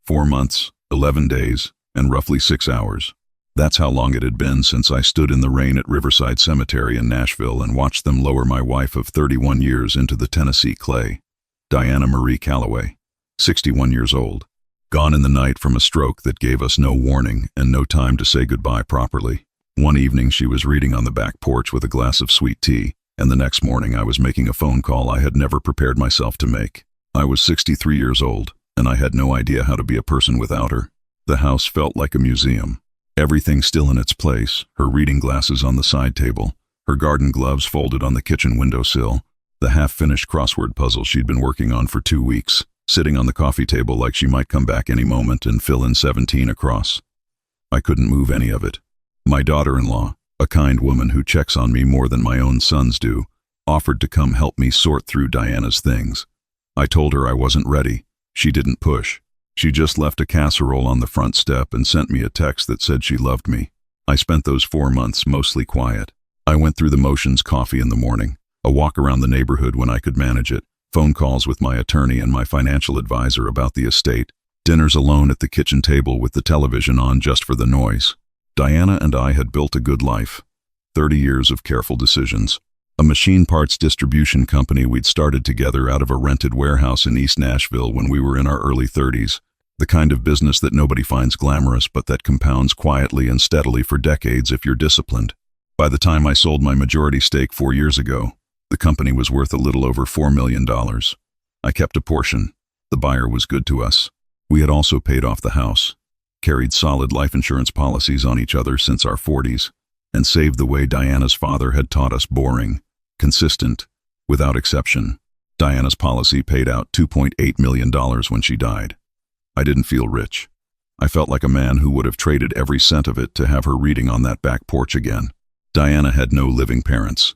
4 months, 11 days, and roughly 6 hours. That's how long it had been since I stood in the rain at Riverside Cemetery in Nashville and watched them lower my wife of 31 years into the Tennessee clay. Diana Marie Calloway, 61 years old, gone in the night from a stroke that gave us no warning and no time to say goodbye properly. One evening she was reading on the back porch with a glass of sweet tea, and the next morning I was making a phone call I had never prepared myself to make. I was 63 years old, and I had no idea how to be a person without her. The house felt like a museum. Everything still in its place, her reading glasses on the side table, her garden gloves folded on the kitchen windowsill, the half-finished crossword puzzle she'd been working on for 2 weeks, sitting on the coffee table like she might come back any moment and fill in 17 across. I couldn't move any of it. My daughter-in-law, a kind woman who checks on me more than my own sons do, offered to come help me sort through Diana's things. I told her I wasn't ready. She didn't push. She just left a casserole on the front step and sent me a text that said she loved me. I spent those 4 months mostly quiet. I went through the motions: coffee in the morning, a walk around the neighborhood when I could manage it, phone calls with my attorney and my financial advisor about the estate, dinners alone at the kitchen table with the television on just for the noise. Diana and I had built a good life. 30 years of careful decisions. A machine parts distribution company we'd started together out of a rented warehouse in East Nashville when we were in our early 30s. The kind of business that nobody finds glamorous but that compounds quietly and steadily for decades if you're disciplined. By the time I sold my majority stake 4 years ago, the company was worth a little over $4 million. I kept a portion. The buyer was good to us. We had also paid off the house, carried solid life insurance policies on each other since our 40s, and saved the way Diana's father had taught us: boring, consistent, without exception. Diana's policy paid out $2.8 million when she died. I didn't feel rich. I felt like a man who would have traded every cent of it to have her reading on that back porch again. Diana had no living parents.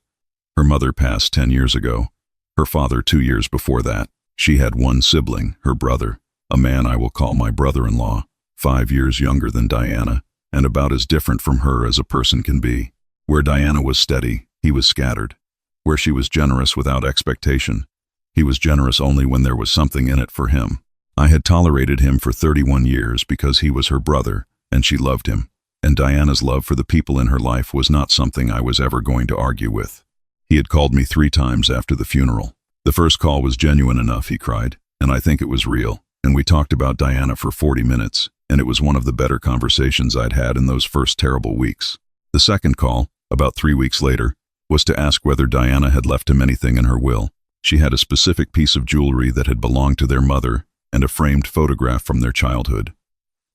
Her mother passed 10 years ago. Her father 2 years before that. She had one sibling, her brother, a man I will call my brother-in-law, 5 years younger than Diana, and about as different from her as a person can be. Where Diana was steady, he was scattered. Where she was generous without expectation, he was generous only when there was something in it for him. I had tolerated him for 31 years because he was her brother, and she loved him, and Diana's love for the people in her life was not something I was ever going to argue with. He had called me 3 times after the funeral. The first call was genuine enough, he cried, and I think it was real, and we talked about Diana for 40 minutes, and it was one of the better conversations I'd had in those first terrible weeks. The second call, about 3 weeks later, was to ask whether Diana had left him anything in her will. She had a specific piece of jewelry that had belonged to their mother and a framed photograph from their childhood.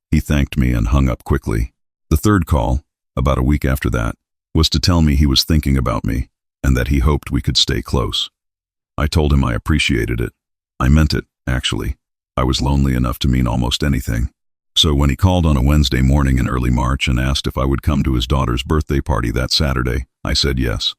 He thanked me and hung up quickly. The third call, about a week after that, was to tell me he was thinking about me and that he hoped we could stay close. I told him I appreciated it. I meant it, actually. I was lonely enough to mean almost anything. So when he called on a Wednesday morning in early March and asked if I would come to his daughter's birthday party that Saturday, I said yes.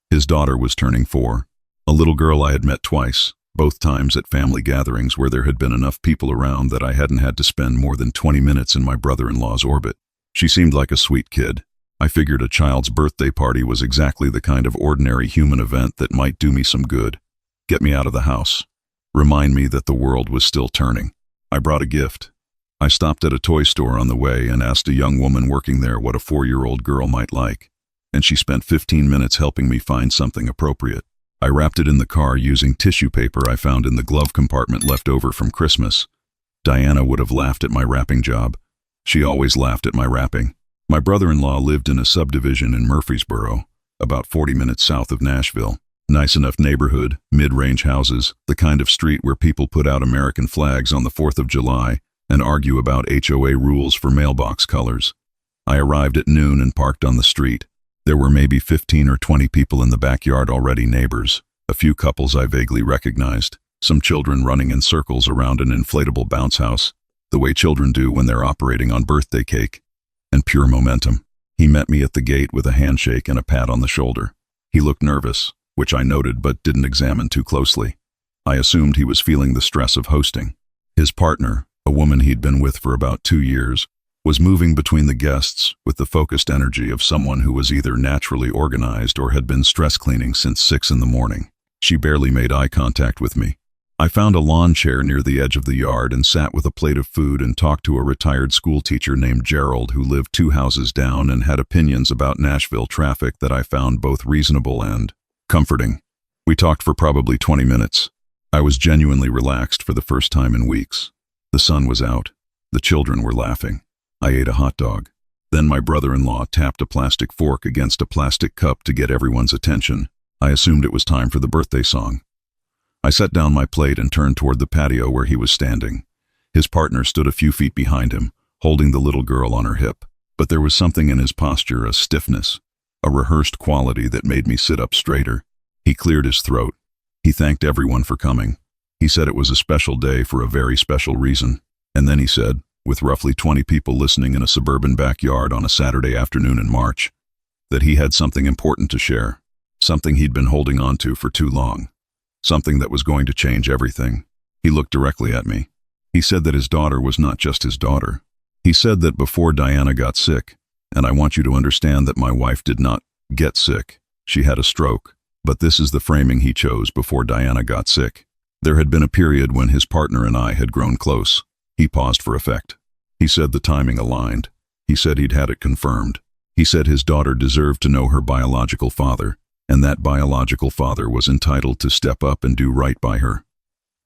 His daughter was turning 4, a little girl I had met twice, both times at family gatherings where there had been enough people around that I hadn't had to spend more than 20 minutes in my brother-in-law's orbit. She seemed like a sweet kid. I figured a child's birthday party was exactly the kind of ordinary human event that might do me some good. Get me out of the house. Remind me that the world was still turning. I brought a gift. I stopped at a toy store on the way and asked a young woman working there what a 4-year-old girl might like, and she spent 15 minutes helping me find something appropriate. I wrapped it in the car using tissue paper I found in the glove compartment left over from Christmas. Diana would have laughed at my wrapping job. She always laughed at my wrapping. My brother-in-law lived in a subdivision in Murfreesboro, about 40 minutes south of Nashville. Nice enough neighborhood, mid-range houses, the kind of street where people put out American flags on the 4th of July and argue about HOA rules for mailbox colors. I arrived at noon and parked on the street. There were maybe 15 or 20 people in the backyard already neighbors, a few couples I vaguely recognized, some children running in circles around an inflatable bounce house, the way children do when they're operating on birthday cake, and pure momentum. He met me at the gate with a handshake and a pat on the shoulder. He looked nervous, which I noted but didn't examine too closely. I assumed he was feeling the stress of hosting. His partner, a woman he'd been with for about 2 years, was moving between the guests with the focused energy of someone who was either naturally organized or had been stress cleaning since 6 in the morning. She barely made eye contact with me. I found a lawn chair near the edge of the yard and sat with a plate of food and talked to a retired schoolteacher named Gerald who lived 2 houses down and had opinions about Nashville traffic that I found both reasonable and comforting. We talked for probably 20 minutes. I was genuinely relaxed for the first time in weeks. The sun was out. The children were laughing. I ate a hot dog. Then my brother-in-law tapped a plastic fork against a plastic cup to get everyone's attention. I assumed it was time for the birthday song. I set down my plate and turned toward the patio where he was standing. His partner stood a few feet behind him, holding the little girl on her hip. But there was something in his posture, a stiffness, a rehearsed quality that made me sit up straighter. He cleared his throat. He thanked everyone for coming. He said it was a special day for a very special reason. And then he said, with roughly 20 people listening in a suburban backyard on a Saturday afternoon in March, that he had something important to share, something he'd been holding on to for too long. Something that was going to change everything. He looked directly at me. He said that his daughter was not just his daughter. He said that before Diana got sick, and I want you to understand that my wife did not get sick. She had a stroke. But this is the framing he chose before Diana got sick. There had been a period when his partner and I had grown close. He paused for effect. He said the timing aligned. He said he'd had it confirmed. He said his daughter deserved to know her biological father, and that biological father was entitled to step up and do right by her.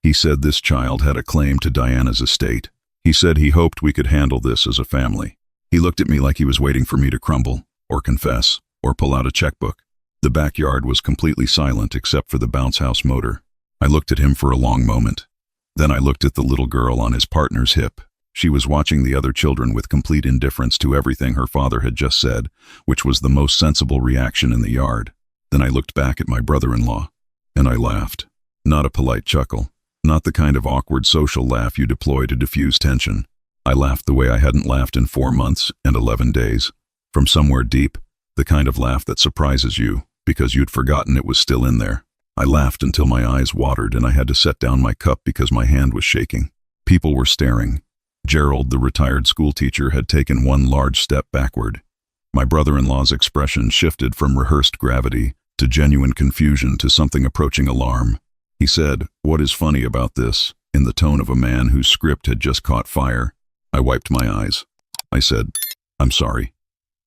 He said this child had a claim to Diana's estate. He said he hoped we could handle this as a family. He looked at me like he was waiting for me to crumble, or confess, or pull out a checkbook. The backyard was completely silent except for the bounce house motor. I looked at him for a long moment. Then I looked at the little girl on his partner's hip. She was watching the other children with complete indifference to everything her father had just said, which was the most sensible reaction in the yard. Then I looked back at my brother-in-law, and I laughed. Not a polite chuckle, not the kind of awkward social laugh you deploy to diffuse tension. I laughed the way I hadn't laughed in 4 months and 11 days. From somewhere deep, the kind of laugh that surprises you, because you'd forgotten it was still in there. I laughed until my eyes watered and I had to set down my cup because my hand was shaking. People were staring. Gerald, the retired schoolteacher, had taken one large step backward. My brother-in-law's expression shifted from rehearsed gravity to genuine confusion to something approaching alarm. He said, "What is funny about this?" in the tone of a man whose script had just caught fire. I wiped my eyes. I said, "I'm sorry.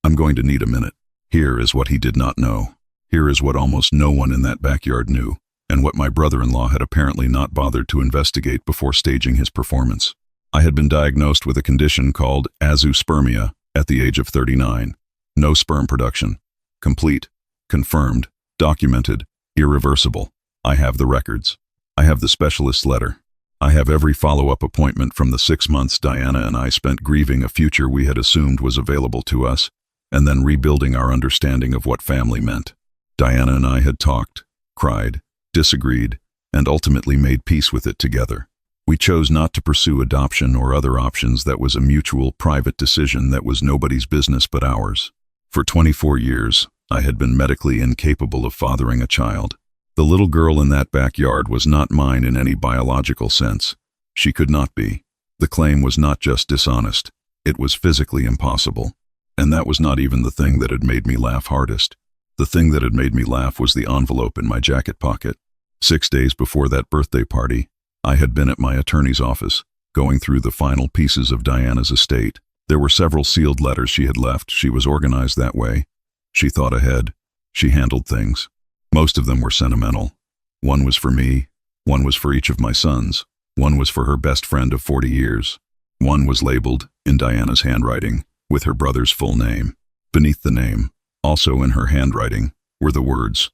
I'm going to need a minute." Here is what he did not know. Here is what almost no one in that backyard knew, and what my brother-in-law had apparently not bothered to investigate before staging his performance. I had been diagnosed with a condition called azoospermia at the age of 39. No sperm production. Complete. Confirmed. Documented. Irreversible. I have the records. I have the specialist's letter. I have every follow-up appointment from the 6 months Diana and I spent grieving a future we had assumed was available to us, and then rebuilding our understanding of what family meant. Diana and I had talked, cried, disagreed, and ultimately made peace with it together. We chose not to pursue adoption or other options. That was a mutual, private decision that was nobody's business but ours. For 24 years, I had been medically incapable of fathering a child. The little girl in that backyard was not mine in any biological sense. She could not be. The claim was not just dishonest. It was physically impossible. And that was not even the thing that had made me laugh hardest. The thing that had made me laugh was the envelope in my jacket pocket. 6 days before that birthday party, I had been at my attorney's office, going through the final pieces of Diana's estate. There were several sealed letters she had left. She was organized that way. She thought ahead. She handled things. Most of them were sentimental. One was for me. One was for each of my sons. One was for her best friend of 40 years. One was labeled, in Diana's handwriting, with her brother's full name. Beneath the name, also in her handwriting, were the words,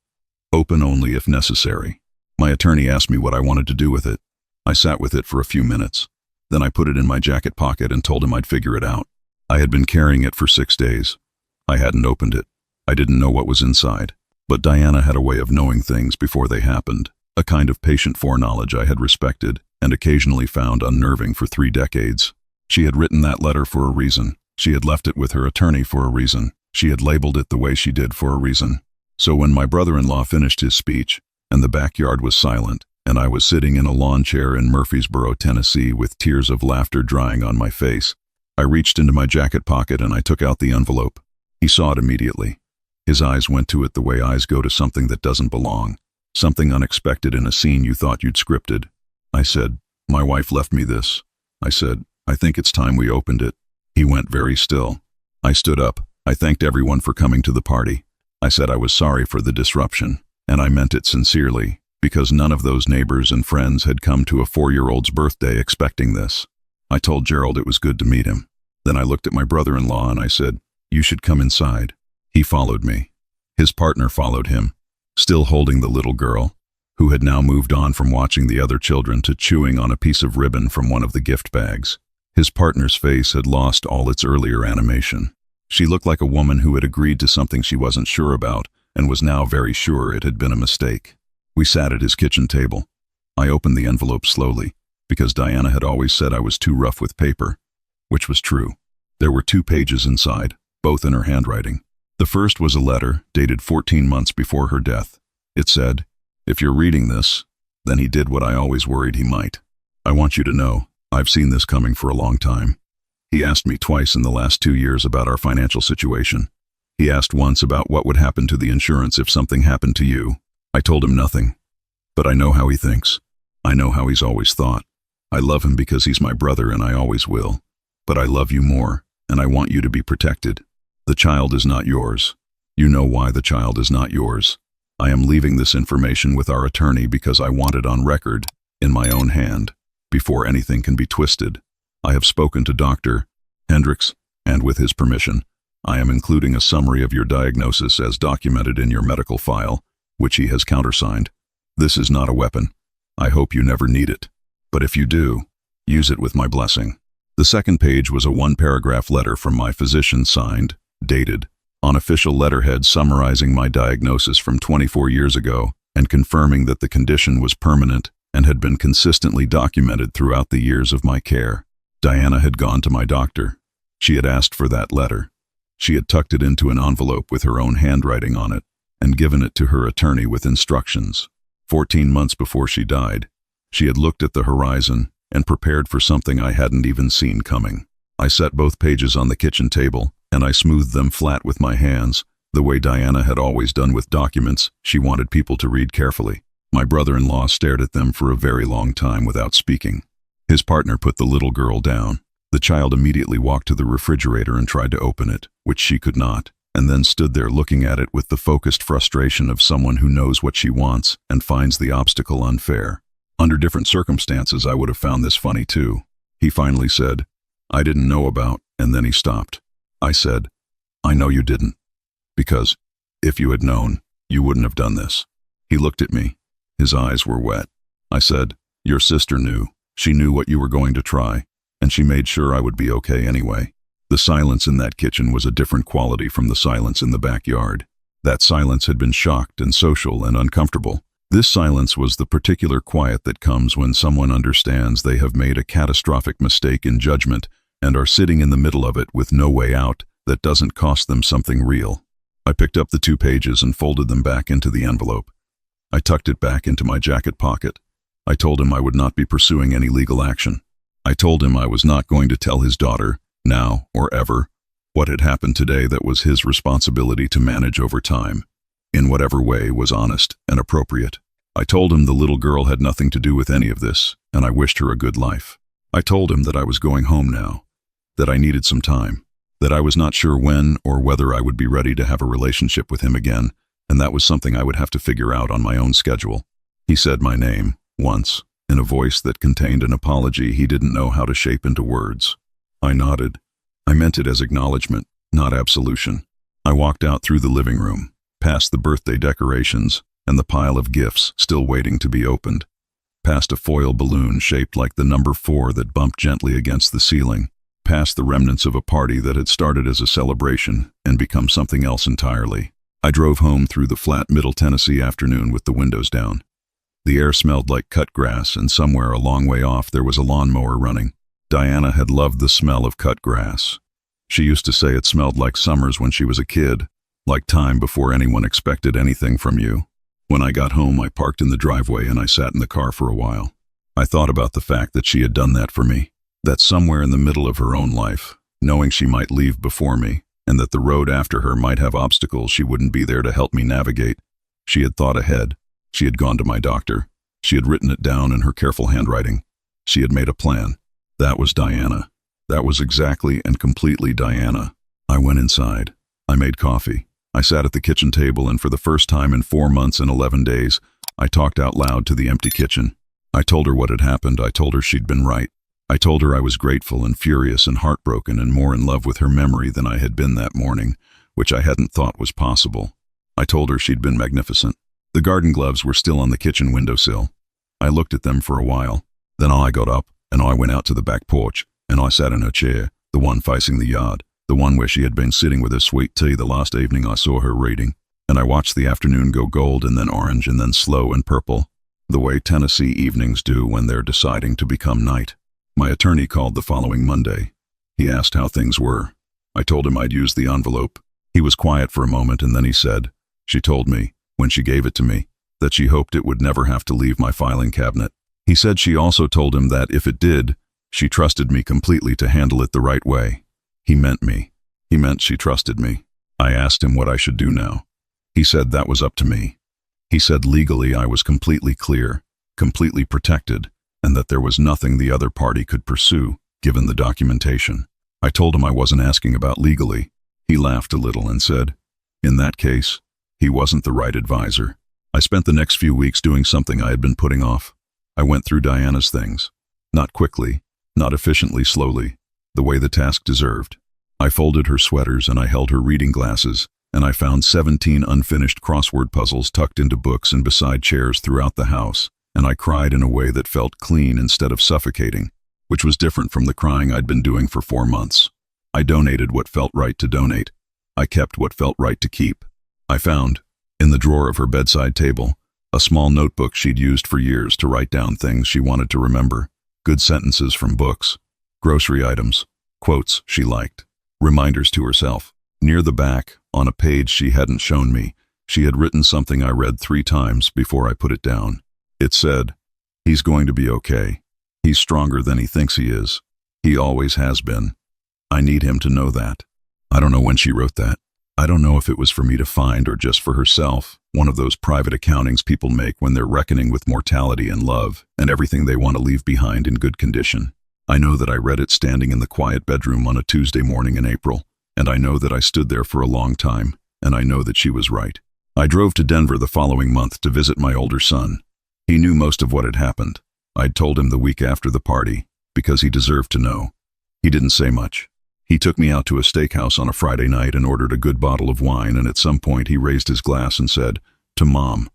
"Open only if necessary." My attorney asked me what I wanted to do with it. I sat with it for a few minutes. Then I put it in my jacket pocket and told him I'd figure it out. I had been carrying it for 6 days. I hadn't opened it. I didn't know what was inside. But Diana had a way of knowing things before they happened, a kind of patient foreknowledge I had respected and occasionally found unnerving for 3 decades. She had written that letter for a reason. She had left it with her attorney for a reason. She had labeled it the way she did for a reason. So when my brother-in-law finished his speech, and the backyard was silent, and I was sitting in a lawn chair in Murfreesboro, Tennessee, with tears of laughter drying on my face, I reached into my jacket pocket and I took out the envelope. He saw it immediately. His eyes went to it the way eyes go to something that doesn't belong, something unexpected in a scene you thought you'd scripted. I said, "My wife left me this." I said, "I think it's time we opened it." He went very still. I stood up. I thanked everyone for coming to the party. I said I was sorry for the disruption, and I meant it sincerely, because none of those neighbors and friends had come to a 4-year-old's birthday expecting this. I told Gerald it was good to meet him. Then I looked at my brother-in-law and I said, "You should come inside." He followed me. His partner followed him, still holding the little girl, who had now moved on from watching the other children to chewing on a piece of ribbon from one of the gift bags. His partner's face had lost all its earlier animation. She looked like a woman who had agreed to something she wasn't sure about and was now very sure it had been a mistake. We sat at his kitchen table. I opened the envelope slowly, because Diana had always said I was too rough with paper, which was true. There were 2 pages inside, both in her handwriting. The first was a letter dated 14 months before her death. It said, "If you're reading this, then he did what I always worried he might. I want you to know, I've seen this coming for a long time. He asked me twice in the last 2 years about our financial situation. He asked once about what would happen to the insurance if something happened to you. I told him nothing. But I know how he thinks. I know how he's always thought. I love him because he's my brother and I always will. But I love you more, and I want you to be protected. The child is not yours. You know why the child is not yours. I am leaving this information with our attorney because I want it on record, in my own hand, before anything can be twisted. I have spoken to Dr. Hendricks, and with his permission, I am including a summary of your diagnosis as documented in your medical file, which he has countersigned. This is not a weapon. I hope you never need it. But if you do, use it with my blessing." The second page was a 1-paragraph letter from my physician signed, dated, on official letterhead summarizing my diagnosis from 24 years ago and confirming that the condition was permanent and had been consistently documented throughout the years of my care. Diana had gone to my doctor. She had asked for that letter. She had tucked it into an envelope with her own handwriting on it and given it to her attorney with instructions. 14 months before she died, she had looked at the horizon and prepared for something I hadn't even seen coming. I set both pages on the kitchen table, and I smoothed them flat with my hands, the way Diana had always done with documents she wanted people to read carefully. My brother-in-law stared at them for a very long time without speaking. His partner put the little girl down. The child immediately walked to the refrigerator and tried to open it, which she could not, and then stood there looking at it with the focused frustration of someone who knows what she wants and finds the obstacle unfair. Under different circumstances, I would have found this funny too. He finally said, "I didn't know about," and then he stopped. I said, "I know you didn't, because if you had known, you wouldn't have done this." He looked at me. His eyes were wet. I said, "Your sister knew. She knew what you were going to try, and she made sure I would be okay anyway." The silence in that kitchen was a different quality from the silence in the backyard. That silence had been shocked and social and uncomfortable. This silence was the particular quiet that comes when someone understands they have made a catastrophic mistake in judgment and are sitting in the middle of it with no way out that doesn't cost them something real. I picked up the 2 pages and folded them back into the envelope. I tucked it back into my jacket pocket. I told him I would not be pursuing any legal action. I told him I was not going to tell his daughter, now or ever, what had happened today that was his responsibility to manage over time, in whatever way was honest and appropriate. I told him the little girl had nothing to do with any of this, and I wished her a good life. I told him that I was going home now, that I needed some time, that I was not sure when or whether I would be ready to have a relationship with him again, and that was something I would have to figure out on my own schedule. He said my name, once, in a voice that contained an apology he didn't know how to shape into words. I nodded. I meant it as acknowledgement, not absolution. I walked out through the living room, past the birthday decorations and the pile of gifts still waiting to be opened, past a foil balloon shaped like the number 4 that bumped gently against the ceiling, past the remnants of a party that had started as a celebration and become something else entirely. I drove home through the flat Middle Tennessee afternoon with the windows down. The air smelled like cut grass, and somewhere a long way off there was a lawnmower running. Diana had loved the smell of cut grass. She used to say it smelled like summers when she was a kid, like time before anyone expected anything from you. When I got home, I parked in the driveway and I sat in the car for a while. I thought about the fact that she had done that for me, that somewhere in the middle of her own life, knowing she might leave before me, and that the road after her might have obstacles she wouldn't be there to help me navigate, she had thought ahead. She had gone to my doctor. She had written it down in her careful handwriting. She had made a plan. That was Diana. That was exactly and completely Diana. I went inside. I made coffee. I sat at the kitchen table, and for the first time in 4 months and 11 days, I talked out loud to the empty kitchen. I told her what had happened. I told her she'd been right. I told her I was grateful and furious and heartbroken and more in love with her memory than I had been that morning, which I hadn't thought was possible. I told her she'd been magnificent. The garden gloves were still on the kitchen windowsill. I looked at them for a while. Then I got up, and I went out to the back porch, and I sat in her chair, the one facing the yard, the one where she had been sitting with her sweet tea the last evening I saw her reading, and I watched the afternoon go gold and then orange and then slow and purple, the way Tennessee evenings do when they're deciding to become night. My attorney called the following Monday. He asked how things were. I told him I'd used the envelope. He was quiet for a moment, and then he said, "She told me, when she gave it to me, that she hoped it would never have to leave my filing cabinet." He said she also told him that if it did, she trusted me completely to handle it the right way. He meant me. He meant she trusted me. I asked him what I should do now. He said that was up to me. He said legally I was completely clear, completely protected, and that there was nothing the other party could pursue, given the documentation. I told him I wasn't asking about legally. He laughed a little and said, in that case, he wasn't the right advisor. I spent the next few weeks doing something I had been putting off. I went through Diana's things. Not quickly, not efficiently, slowly, the way the task deserved. I folded her sweaters and I held her reading glasses, and I found 17 unfinished crossword puzzles tucked into books and beside chairs throughout the house, and I cried in a way that felt clean instead of suffocating, which was different from the crying I'd been doing for 4 months. I donated what felt right to donate. I kept what felt right to keep. I found, in the drawer of her bedside table, a small notebook she'd used for years to write down things she wanted to remember, good sentences from books, grocery items, quotes she liked, reminders to herself. Near the back, on a page she hadn't shown me, she had written something I read 3 times before I put it down. It said, "He's going to be okay. He's stronger than he thinks he is. He always has been. I need him to know that." I don't know when she wrote that. I don't know if it was for me to find or just for herself, one of those private accountings people make when they're reckoning with mortality and love and everything they want to leave behind in good condition. I know that I read it standing in the quiet bedroom on a Tuesday morning in April, and I know that I stood there for a long time, and I know that she was right. I drove to Denver the following month to visit my older son. He knew most of what had happened. I'd told him the week after the party, because he deserved to know. He didn't say much. He took me out to a steakhouse on a Friday night and ordered a good bottle of wine, and at some point he raised his glass and said, "To Mom."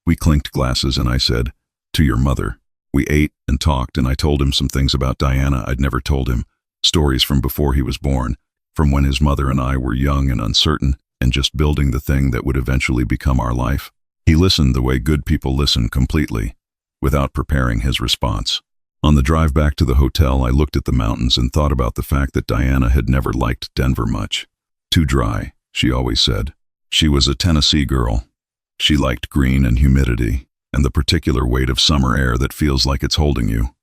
We clinked glasses, and I said, "To your mother." We ate and talked, and I told him some things about Diana I'd never told him, stories from before he was born, from when his mother and I were young and uncertain, and just building the thing that would eventually become our life. He listened the way good people listen, completely, without preparing his response. On the drive back to the hotel, I looked at the mountains and thought about the fact that Diana had never liked Denver much. Too dry, she always said. She was a Tennessee girl. She liked green and humidity, and the particular weight of summer air that feels like it's holding you.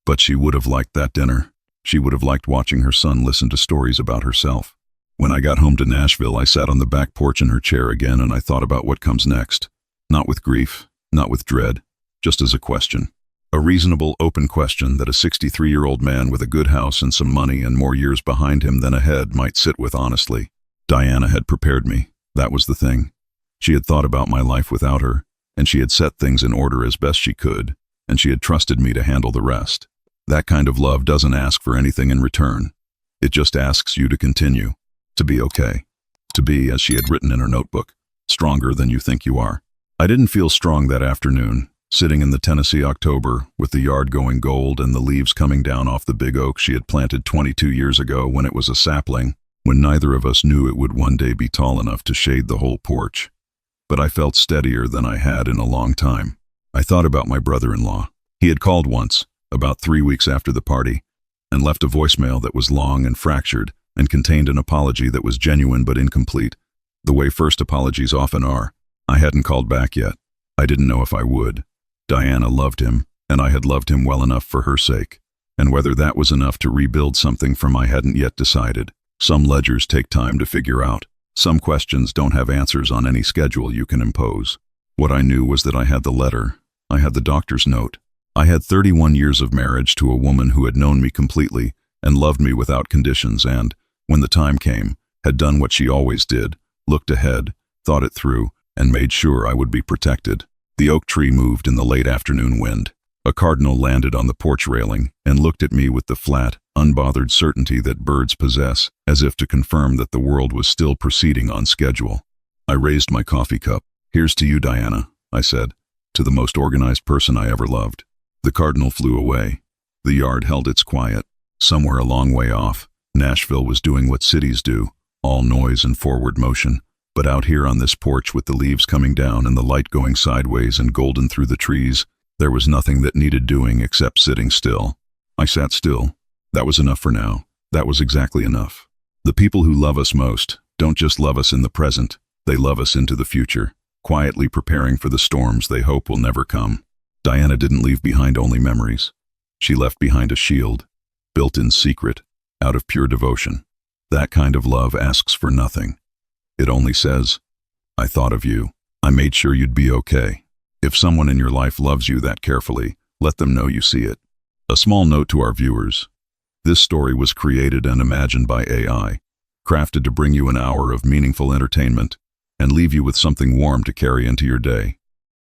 But she would have liked that dinner. She would have liked watching her son listen to stories about herself. When I got home to Nashville, I sat on the back porch in her chair again, and I thought about what comes next. Not with grief, not with dread, just as a question. A reasonable, open question that a 63-year-old man with a good house and some money and more years behind him than ahead might sit with honestly. Diana had prepared me. That was the thing. She had thought about my life without her, and she had set things in order as best she could, and she had trusted me to handle the rest. That kind of love doesn't ask for anything in return. It just asks you to continue, to be okay, to be, as she had written in her notebook, stronger than you think you are. I didn't feel strong that afternoon. Sitting in the Tennessee October, with the yard going gold and the leaves coming down off the big oak she had planted 22 years ago when it was a sapling, when neither of us knew it would one day be tall enough to shade the whole porch. But I felt steadier than I had in a long time. I thought about my brother-in-law. He had called once, about 3 weeks after the party, and left a voicemail that was long and fractured and contained an apology that was genuine but incomplete, the way first apologies often are. I hadn't called back yet. I didn't know if I would. Diana loved him, and I had loved him well enough for her sake. And whether that was enough to rebuild something from I hadn't yet decided. Some ledgers take time to figure out. Some questions don't have answers on any schedule you can impose. What I knew was that I had the letter, I had the doctor's note. I had 31 years of marriage to a woman who had known me completely and loved me without conditions and, when the time came, had done what she always did, looked ahead, thought it through, and made sure I would be protected. The oak tree moved in the late afternoon wind. A cardinal landed on the porch railing and looked at me with the flat, unbothered certainty that birds possess, as if to confirm that the world was still proceeding on schedule. I raised my coffee cup. "Here's to you, Diana," I said, "to the most organized person I ever loved." The cardinal flew away. The yard held its quiet. Somewhere a long way off, Nashville was doing what cities do, all noise and forward motion. But out here on this porch with the leaves coming down and the light going sideways and golden through the trees, there was nothing that needed doing except sitting still. I sat still. That was enough for now. That was exactly enough. The people who love us most don't just love us in the present, they love us into the future, quietly preparing for the storms they hope will never come. Diana didn't leave behind only memories. She left behind a shield, built in secret, out of pure devotion. That kind of love asks for nothing. It only says, "I thought of you. I made sure you'd be okay." If someone in your life loves you that carefully, let them know you see it. A small note to our viewers. This story was created and imagined by AI, crafted to bring you an hour of meaningful entertainment and leave you with something warm to carry into your day.